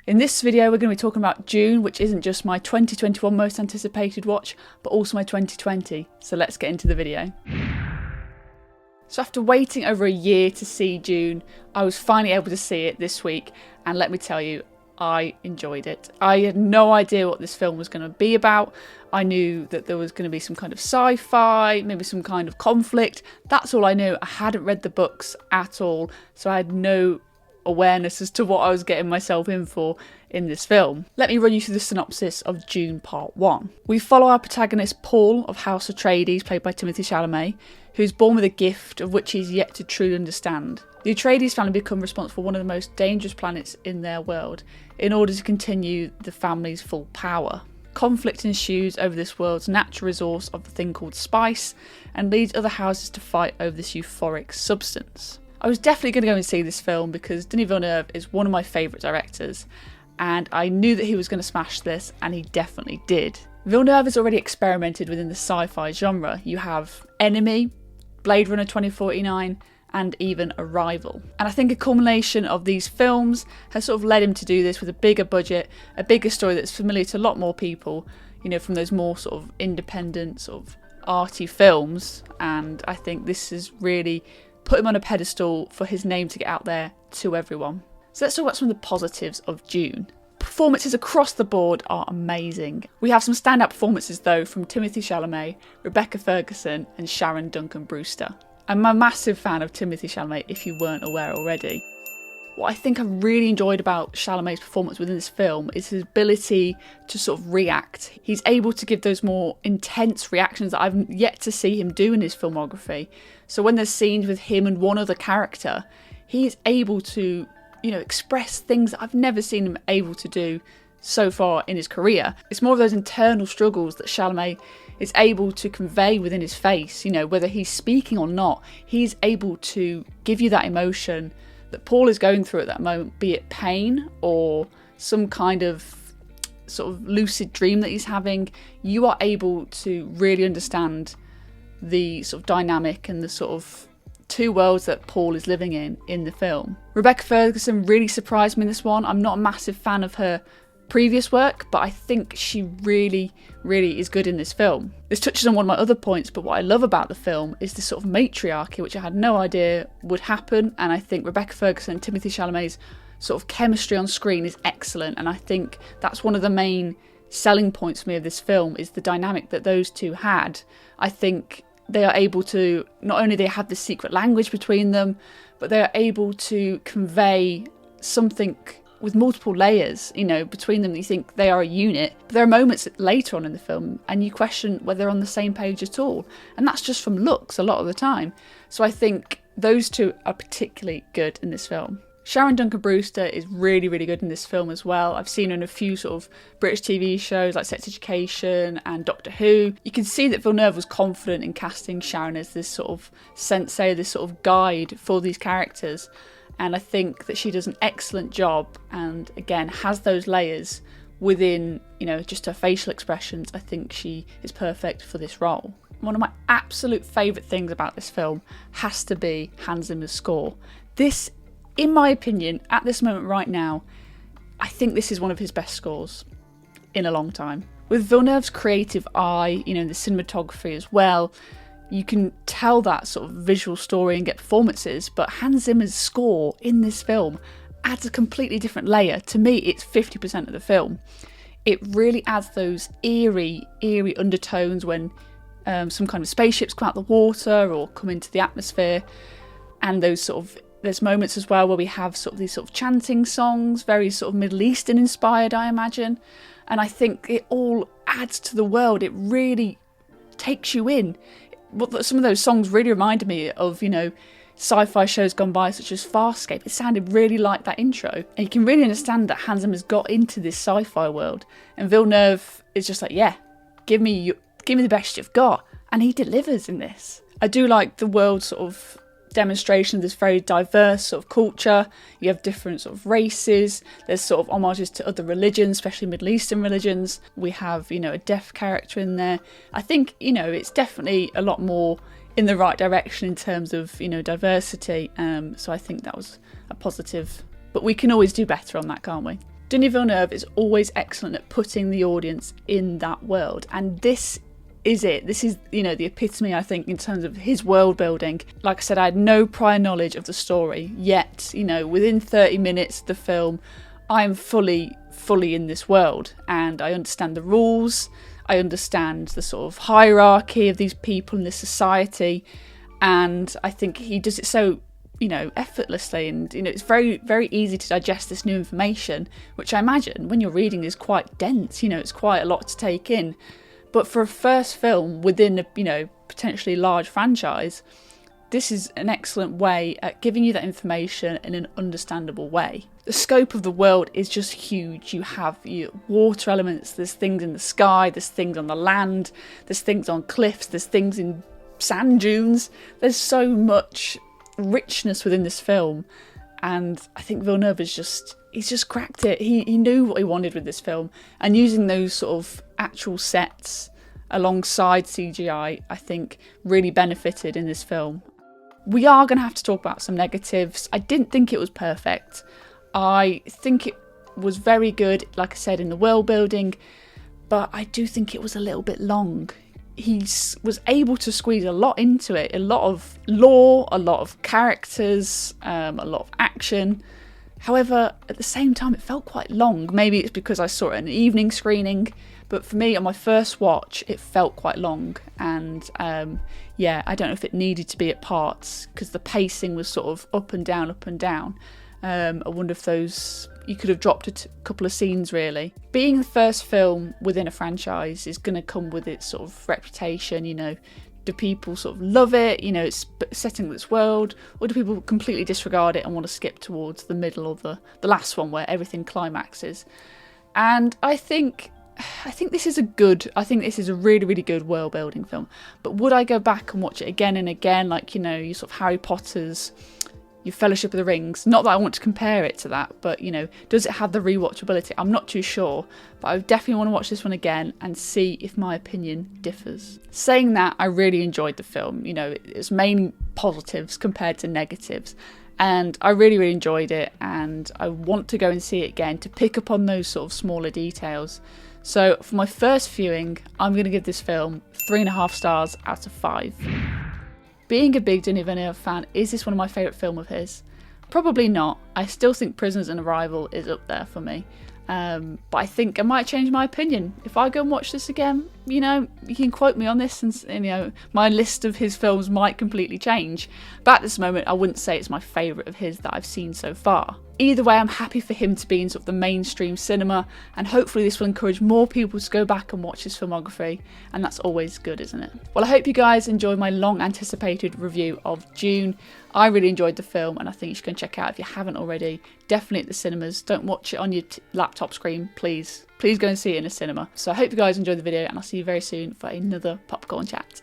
In this video, we're going to be talking about Dune, which isn't just my 2021 most anticipated watch, but also my 2020. So let's get into the video. So after waiting over a year to see Dune, I was finally able to see it this week, and let me tell you, I enjoyed it. I had no idea what this film was going to be about. I knew that there was going to be some kind of sci-fi, maybe some kind of conflict. That's all I knew. I hadn't read the books at all, so I had no awareness as to what I was getting myself in for in this film. Let me run you through the synopsis of Dune Part 1. We follow our protagonist Paul of House Atreides, played by Timothée Chalamet, who's born with a gift of which he's yet to truly understand. The Atreides family become responsible for one of the most dangerous planets in their world in order to continue the family's full power. Conflict ensues over this world's natural resource of the thing called spice and leads other houses to fight over this euphoric substance. I was definitely going to go and see this film because Denis Villeneuve is one of my favourite directors, and I knew that he was going to smash this, and he definitely did. Villeneuve has already experimented within the sci-fi genre. You have Enemy, Blade Runner 2049, and even Arrival. And I think a culmination of these films has sort of led him to do this with a bigger budget, a bigger story that's familiar to a lot more people, you know, from those more sort of independent, sort of arty films. And I think this has really put him on a pedestal for his name to get out there to everyone. So let's talk about some of the positives of Dune. Performances across the board are amazing. We have some standout performances though from Timothée Chalamet, Rebecca Ferguson and Sharon Duncan Brewster. I'm a massive fan of Timothée Chalamet if you weren't aware already. What I think I really enjoyed about Chalamet's performance within this film is his ability to sort of react. He's able to give those more intense reactions that I've yet to see him do in his filmography. So when there's scenes with him and one other character, he's able to, you know, express things that I've never seen him able to do so far in his career. It's more of those internal struggles that Chalamet is able to convey within his face, you know, whether he's speaking or not, he's able to give you that emotion that Paul is going through at that moment, be it pain or some kind of sort of lucid dream that he's having. You are able to really understand the sort of dynamic and the sort of two worlds that Paul is living in the film. Rebecca Ferguson really surprised me in this one. I'm not a massive fan of her previous work, but I think she really is good in this film. This touches on one of my other points, but what I love about the film is this sort of matriarchy, which I had no idea would happen, and I think Rebecca Ferguson and Timothée Chalamet's sort of chemistry on screen is excellent, and I think that's one of the main selling points for me of this film, is the dynamic that those two had. I think they are able to, not only they have the secret language between them, but they are able to convey something with multiple layers, you know, between them. You think they are a unit, but there are moments later on in the film and you question whether they're on the same page at all, and that's just from looks a lot of the time. So I think those two are particularly good in this film. Sharon Duncan Brewster is really good in this film as well. I've seen her in a few sort of British TV shows like Sex Education and Doctor Who. You can see that Villeneuve was confident in casting Sharon as this sort of sensei, this sort of guide for these characters. And I think that she does an excellent job, and again has those layers within, you know, just her facial expressions. I think she is perfect for this role. One of my absolute favourite things about this film has to be Hans Zimmer's score. This, in my opinion, at this moment right now, I think this is one of his best scores in a long time. With Villeneuve's creative eye, you know, the cinematography as well, you can tell that sort of visual story and get performances, but Hans Zimmer's score in this film adds a completely different layer. To me, it's 50% of the film. It really adds those eerie undertones when some kind of spaceships come out the water or come into the atmosphere, and there's moments as well where we have sort of these sort of chanting songs, very sort of Middle Eastern inspired, I imagine, and I think it all adds to the world. It really takes you in. Some of those songs really reminded me of, you know, sci-fi shows gone by such as Farscape. It sounded really like that intro, and you can really understand that Hans Zimmer's got into this sci-fi world, and Villeneuve is just like, yeah, give me the best you've got, and he delivers in this. I do like the world sort of demonstration of this very diverse sort of culture. You have different sort of races, there's sort of homages to other religions, especially Middle Eastern religions. We have, you know, a deaf character in there. I think, you know, it's definitely a lot more in the right direction in terms of, you know, diversity, so I think that was a positive, but we can always do better on that, can't we? Denis Villeneuve is always excellent at putting the audience in that world, and this is it. This is, you know, the epitome, I think, in terms of his world building. Like I said, I had no prior knowledge of the story, yet, you know, within 30 minutes of the film, I'm fully in this world, and I understand the rules, I understand the sort of hierarchy of these people in this society, and I think he does it so, you know, effortlessly, and, you know, it's very, very easy to digest this new information, which I imagine when you're reading is quite dense, you know, it's quite a lot to take in. But for a first film within a, you know, potentially large franchise, this is an excellent way at giving you that information in an understandable way. The scope of the world is just huge. You have your water elements, there's things in the sky, there's things on the land, there's things on cliffs, there's things in sand dunes. There's so much richness within this film, and I think Villeneuve he's just cracked it. He knew what he wanted with this film, and using those sort of actual sets alongside CGI, I think really benefited in this film. We are going to have to talk about some negatives. I didn't think it was perfect. I think it was very good, like I said, in the world building, but I do think it was a little bit long. He was able to squeeze a lot into it, a lot of lore, a lot of characters, a lot of action. However, at the same time, it felt quite long. Maybe it's because I saw it in an evening screening, but for me, on my first watch, it felt quite long. And yeah, I don't know if it needed to be at parts, because the pacing was sort of up and down, up and down. I wonder if you could have dropped a couple of scenes, really. Being the first film within a franchise is going to come with its sort of reputation, you know. Do people sort of love it, you know, it's setting this world, or do people completely disregard it and want to skip towards the middle or the last one where everything climaxes? And I think this is a really, really good world building film. But would I go back and watch it again and again, like, you know, your sort of Harry Potter's, your Fellowship of the Rings? Not that I want to compare it to that, but, you know, does it have the rewatchability? I'm not too sure, but I definitely want to watch this one again and see if my opinion differs. Saying that, I really enjoyed the film. You know, it's mainly positives compared to negatives, and I really, really enjoyed it, and I want to go and see it again to pick up on those sort of smaller details. So for my first viewing, I'm going to give this film 3.5 stars out of 5. Being a big Denis Villeneuve fan, is this one of my favourite films of his? Probably not. I still think Prisoners and Arrival is up there for me. But I think I might change my opinion. If I go and watch this again, you know, you can quote me on this, and, you know, my list of his films might completely change. But at this moment, I wouldn't say it's my favourite of his that I've seen so far. Either way, I'm happy for him to be in sort of the mainstream cinema, and hopefully this will encourage more people to go back and watch his filmography, and that's always good, isn't it? Well, I hope you guys enjoyed my long anticipated review of Dune. I really enjoyed the film, and I think you should go and check it out if you haven't already. Definitely at the cinemas. Don't watch it on your laptop screen, please. Please go and see it in a cinema. So I hope you guys enjoyed the video, and I'll see you very soon for another popcorn chat.